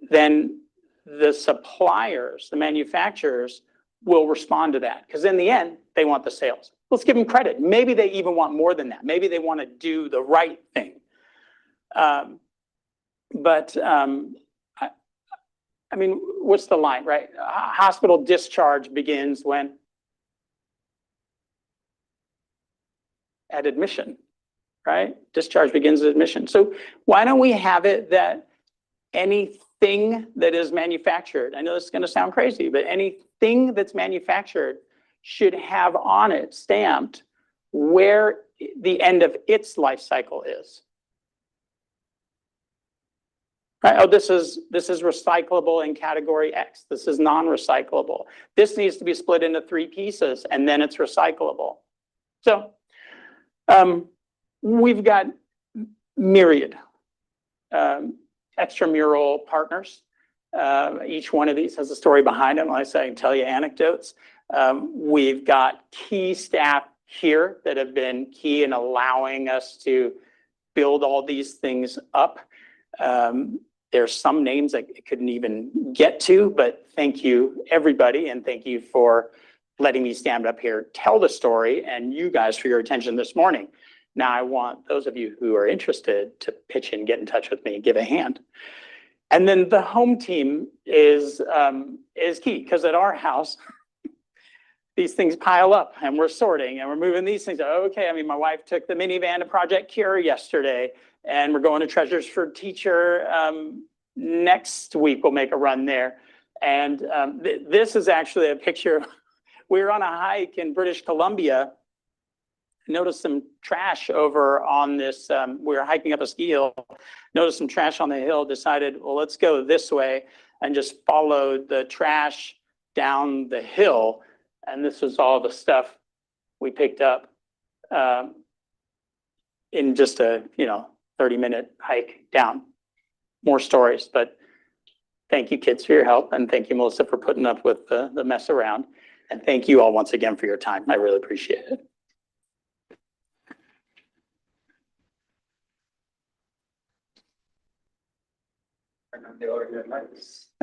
then the suppliers, the manufacturers will respond to that. Because in the end, they want the sales. Let's give them credit. Maybe they even want more than that. Maybe they want to do the right thing. I mean, what's the line, right? Hospital discharge begins when? At admission, right? Discharge begins at admission. So why don't we have it that anything that is manufactured, I know this is going to sound crazy, but anything that's manufactured should have on it stamped where the end of its life cycle is. Right? Oh, this is recyclable in category X. This is non-recyclable. This needs to be split into 3 pieces and then it's recyclable. So we've got myriad extramural partners. Each one of these has a story behind them. Like I say, I can tell you anecdotes. We've got key staff here that have been key in allowing us to build all these things up. There's some names I couldn't even get to, but thank you, everybody, and thank you for letting me stand up here, tell the story, and you guys for your attention this morning. Now, I want those of you who are interested to pitch in, get in touch with me, give a hand. And then the home team is key, because at our house, these things pile up and we're sorting and we're moving these things. Okay, I mean, my wife took the minivan to Project Cure yesterday and we're going to Treasures for Teacher. Next week, we'll make a run there. And this is actually a picture. We were on a hike in British Columbia, noticed some trash over on this, we were hiking up a ski hill, noticed some trash on the hill, decided, well, let's go this way, and just followed the trash down the hill. And this was all the stuff we picked up in just a 30-minute hike down. More stories, but thank you, kids, for your help, and thank you, Melissa, for putting up with the mess around. And thank you all once again for your time. I really appreciate it.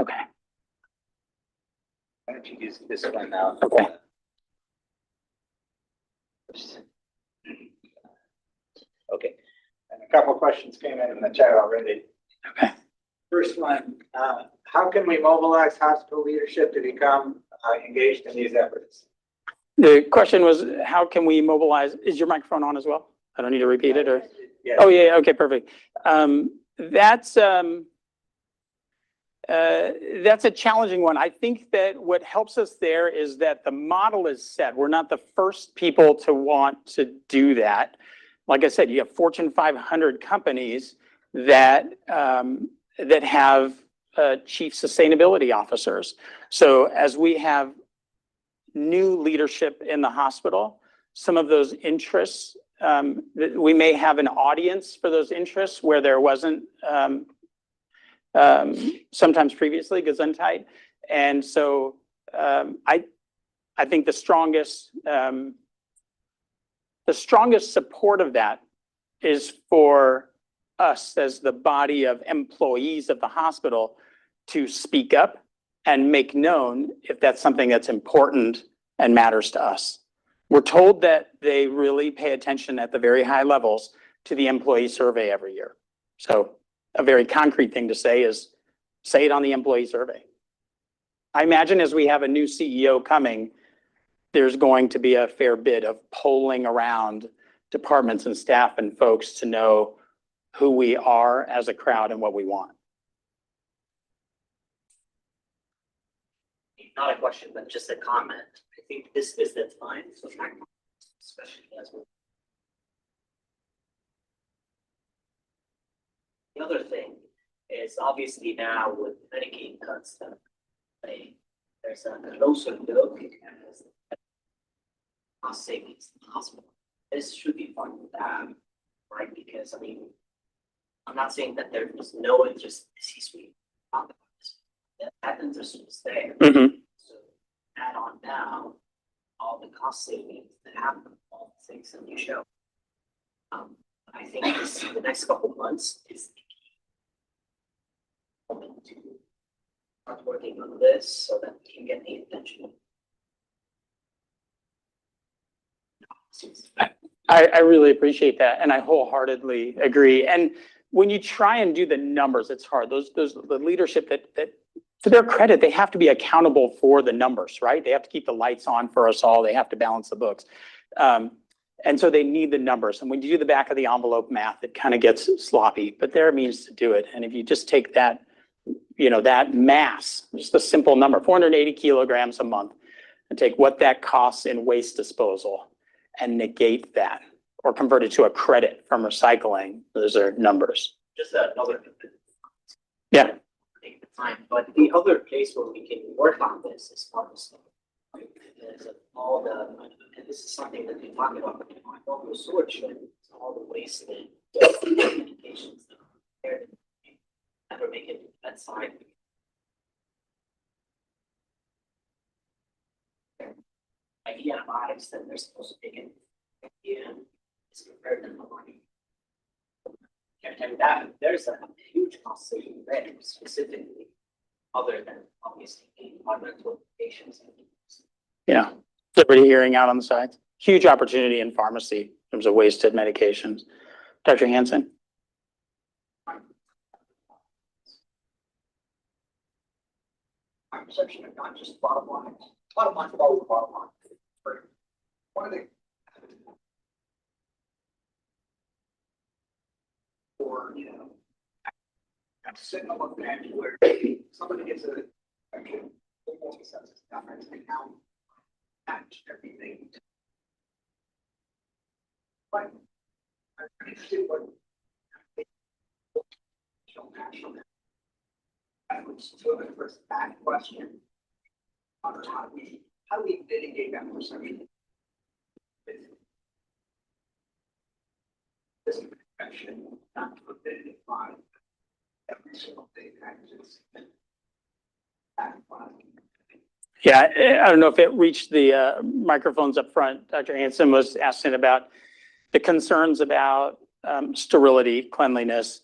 Okay. Why don't you use this one now? Okay. Okay. And a couple questions came in the chat already. Okay. First one, how can we mobilize hospital leadership to become engaged in these efforts? The question was, how can we mobilize? Is your microphone on as well? I don't need to repeat it, or? Yes. Oh, yeah. Okay, perfect. That's a challenging one. I think that what helps us there is that the model is set. We're not the first people to want to do that. Like I said, you have Fortune 500 companies that have chief sustainability officers. So as we have new leadership in the hospital, some of those interests, we may have an audience for those interests where there wasn't sometimes previously Gesundheit. And so I think the strongest support of that is for us as the body of employees of the hospital to speak up and make known if that's something that's important and matters to us. We're told that they really pay attention at the very high levels to the employee survey every year. So a very concrete thing to say is say it on the employee survey. I imagine as we have a new CEO coming, there's going to be a fair bit of polling around departments and staff and folks to know who we are as a crowd and what we want. Not a question, but just a comment. I think this is the time, so especially as well. The other thing is obviously now with Medicaid cuts, there's a closer look at cost savings in the hospital. This should be part of that, right? Because I mean, I'm not saying that there was no interest in the C-suite. That interest was there. Mm-hmm. So add on now all the cost savings that happen, all the things that you show. I think the next couple of months is the key to start working on this so that we can get the attention. I really appreciate that, and I wholeheartedly agree. And when you try and do the numbers, it's hard. The leadership that to their credit, they have to be accountable for the numbers, right? They have to keep the lights on for us all. They have to balance the books. And so they need the numbers. And when you do the back of the envelope math, it kind of gets sloppy, but there are means to do it. And if you just take that, that mass, just a simple number, 480 kilograms a month, and take what that costs in waste disposal and negate that or convert it to a credit from recycling, those are numbers. Just another Yeah. take the time, but the other place where we can work on this is pharmacy. Right? There's all the, and this is something that we talk about, over stewardship, all the waste and medications that are there, never make it to that side. Like the antibiotics that they're supposed to take in, and it's compared to the money. And that, there's a huge cost saving there specifically, other than obviously the environmental patients. Yeah. Liberty hearing out on the sides. Huge opportunity in pharmacy in terms of wasted medications. Dr. Hansen? My perception of not just bottom line, always bottom line. One of the or I'm sitting on a bench where somebody gets a actually sense difference and how match everything. But I'm interested what I would still have first that question on how do we mitigate that perception? This infection not forbidden by every single thing that is Yeah, I don't know if it reached the microphones up front. Dr. Hansen was asking about the concerns about sterility, cleanliness,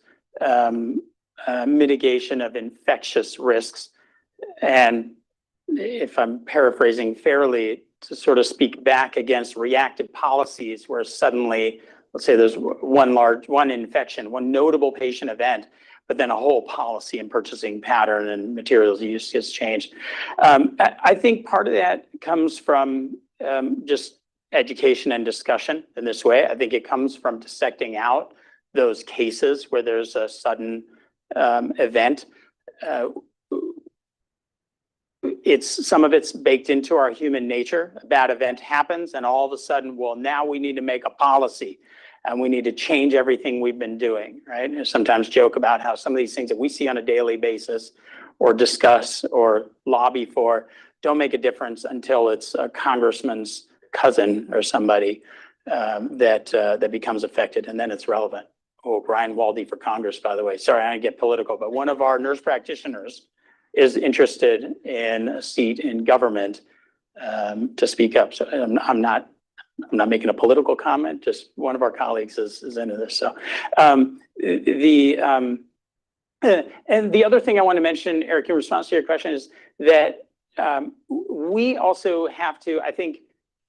mitigation of infectious risks. And if I'm paraphrasing fairly, to sort of speak back against reactive policies where suddenly, let's say there's one infection, one notable patient event, but then a whole policy and purchasing pattern and materials use gets changed. I think part of that comes from just education and discussion in this way. I think it comes from dissecting out those cases where there's a sudden event. Some of it's baked into our human nature. A bad event happens and all of a sudden, well, now we need to make a policy and we need to change everything we've been doing, right? I sometimes joke about how some of these things that we see on a daily basis or discuss or lobby for don't make a difference until it's a congressman's cousin or somebody that becomes affected, and then it's relevant. Oh, Brian Waldy for Congress, by the way. Sorry, I didn't get political, but one of our nurse practitioners is interested in a seat in government to speak up. So I'm not making a political comment. Just one of our colleagues is into this. So and the other thing I want to mention, Eric, in response to your question, is that we also have to. I think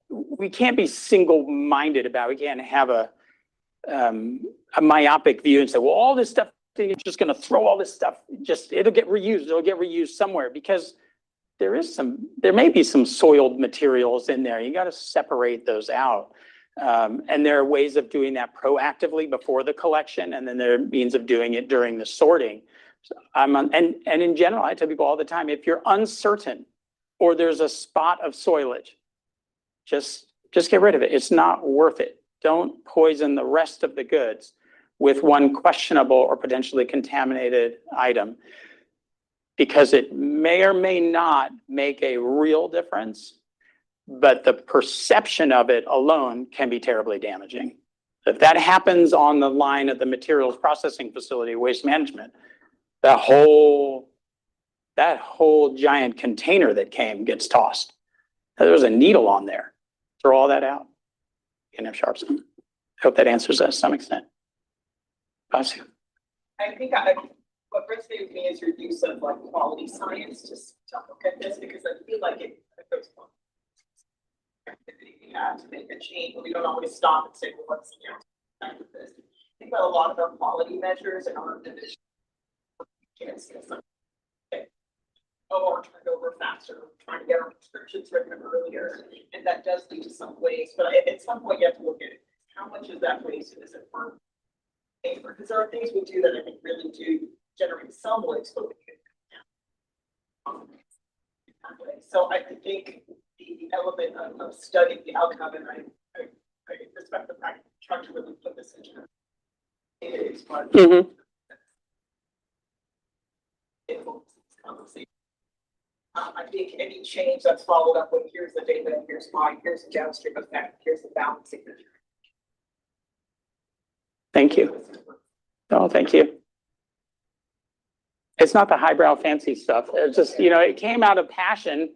we can't be single-minded about. We can't have a myopic view and say, well, all this stuff. You're just going to throw all this stuff. It'll get reused somewhere, because there may be some soiled materials in there. You got to separate those out. And there are ways of doing that proactively before the collection. And then there are means of doing it during the sorting. So and in general, I tell people all the time, if you're uncertain or there's a spot of soilage, just get rid of it. It's not worth it. Don't poison the rest of the goods with one questionable or potentially contaminated item, because it may or may not make a real difference, but the perception of it alone can be terribly damaging. If that happens on the line of the materials processing facility, waste management, that whole giant container that came gets tossed. There was a needle on there. Throw all that out. You can have sharps on it. I hope that answers that to some extent. Basu. I think what resonated with me is your use of like quality science to look at this, because I feel like it goes on activity we have to make a change, but we don't always stop and say, well, what's the answer to this? I think about a lot of our quality measures and our division. Or turned over faster, trying to get our prescriptions written earlier, and that does lead to some waste. But at some point, you have to look at how much is that waste, and is it for paper? Because there are things we do that I think really do generate some waste, but we can. So I think the element of studying the outcome, and I respect the fact that you're trying to really put this into it is, but I think any change that's followed up with here's the data, here's why, here's the downstream effect, here's the balancing. Thank you. No, thank you. It's not the highbrow fancy stuff. It's just, it came out of passion.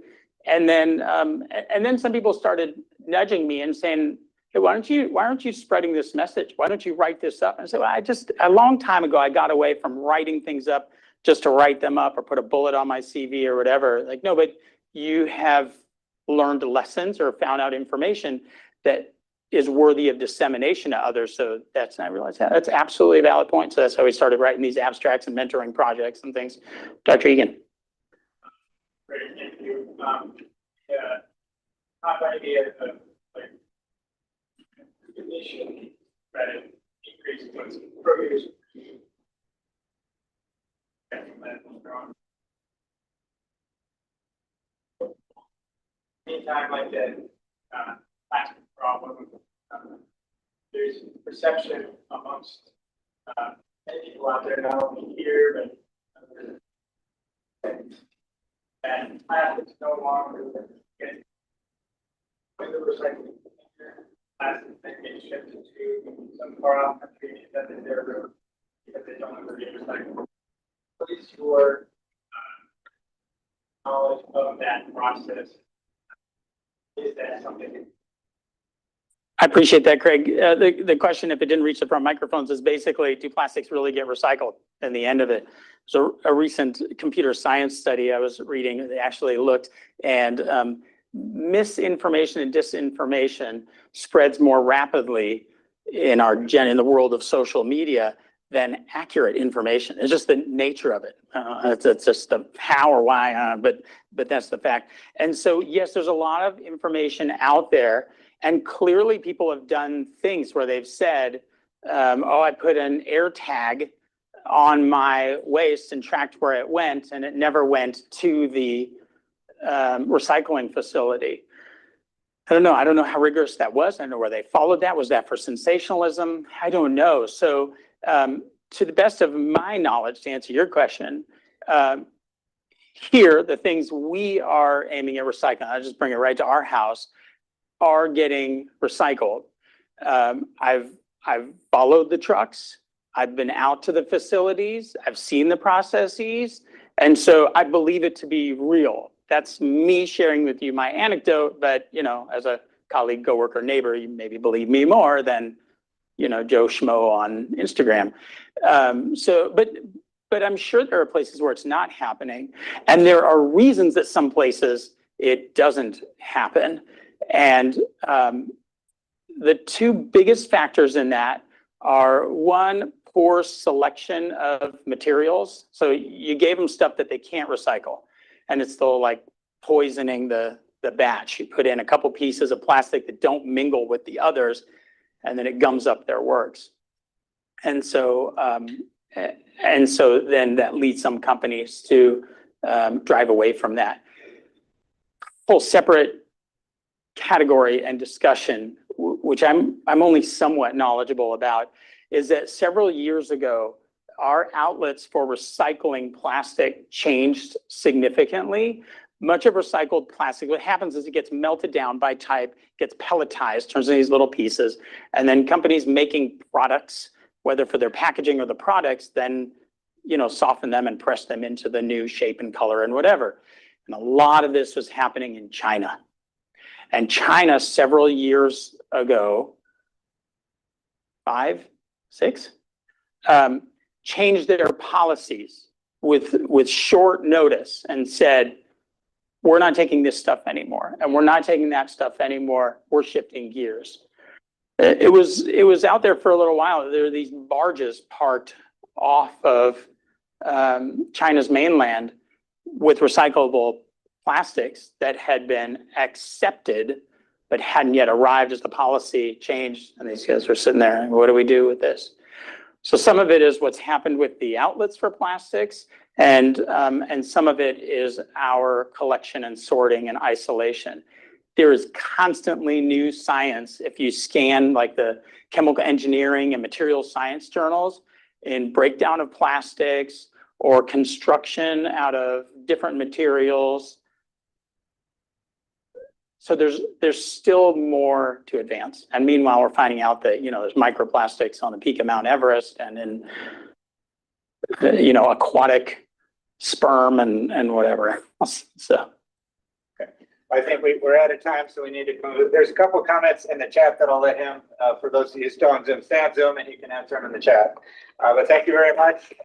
And then some people started nudging me and saying, hey, why aren't you spreading this message? Why don't you write this up? And I said, well, a long time ago, I got away from writing things up just to write them up or put a bullet on my CV or whatever. Like, no, but you have learned lessons or found out information that is worthy of dissemination to others. So I realized that's absolutely a valid point. So that's how we started writing these abstracts and mentoring projects and things. Dr. Egan. Great, thank you. Top idea of like condition credit increase what's prohibition. Anytime like that plastic problem, there's perception amongst many people out there, not only here, but and plastics no longer get when the recycling plastics then get shipped to some far off country that is their room because they don't ever get recycled. What is your knowledge of that process? Is that something? I appreciate that, Craig. The question, if it didn't reach the front microphones, is basically, do plastics really get recycled? And the end of it. So a recent computer science study I was reading, they actually looked, and misinformation and disinformation spreads more rapidly in the world of social media than accurate information. It's just the nature of it. It's just the how or why, but that's the fact. And so, yes, there's a lot of information out there. And clearly people have done things where they've said, I put an air tag on my waste and tracked where it went, and it never went to the recycling facility. I don't know how rigorous that was. I don't know where they followed that. Was that for sensationalism? I don't know. So to the best of my knowledge, to answer your question, here, the things we are aiming at recycling, I'll just bring it right to our house, are getting recycled. I've followed the trucks. I've been out to the facilities. I've seen the processes. And so I believe it to be real. That's me sharing with you my anecdote, but, as a colleague, coworker, neighbor, you maybe believe me more than, Joe Schmo on Instagram. But I'm sure there are places where it's not happening. And there are reasons that some places it doesn't happen. And the two biggest factors in that are, one, poor selection of materials. So you gave them stuff that they can't recycle, and it's still like poisoning the batch. You put in a couple pieces of plastic that don't mingle with the others, and then it gums up their works. And so then that leads some companies to drive away from that. Whole separate category and discussion, which I'm only somewhat knowledgeable about, is that several years ago, our outlets for recycling plastic changed significantly. Much of recycled plastic, what happens is it gets melted down by type, gets pelletized, turns into these little pieces, and then companies making products, whether for their packaging or the products, then soften them and press them into the new shape and color and whatever. And a lot of this was happening in China. And China, several years ago, 5, 6, changed their policies with short notice and said, we're not taking this stuff anymore, and we're not taking that stuff anymore. We're shifting gears. It was out there for a little while. There were these barges parked off of China's mainland with recyclable plastics that had been accepted but hadn't yet arrived as the policy changed. And these guys were sitting there, what do we do with this? So some of it is what's happened with the outlets for plastics, and some of it is our collection and sorting and isolation. There is constantly new science. If you scan like the chemical engineering and material science journals in breakdown of plastics or construction out of different materials, So there's still more to advance. And meanwhile, we're finding out that, there's microplastics on the peak of Mount Everest and in, aquatic sperm and whatever else. So. I think we're out of time, so we need to conclude. There's a couple of comments in the chat that I'll let him, for those of you still on Zoom, stay on Zoom and you can answer them in the chat. But thank you very much.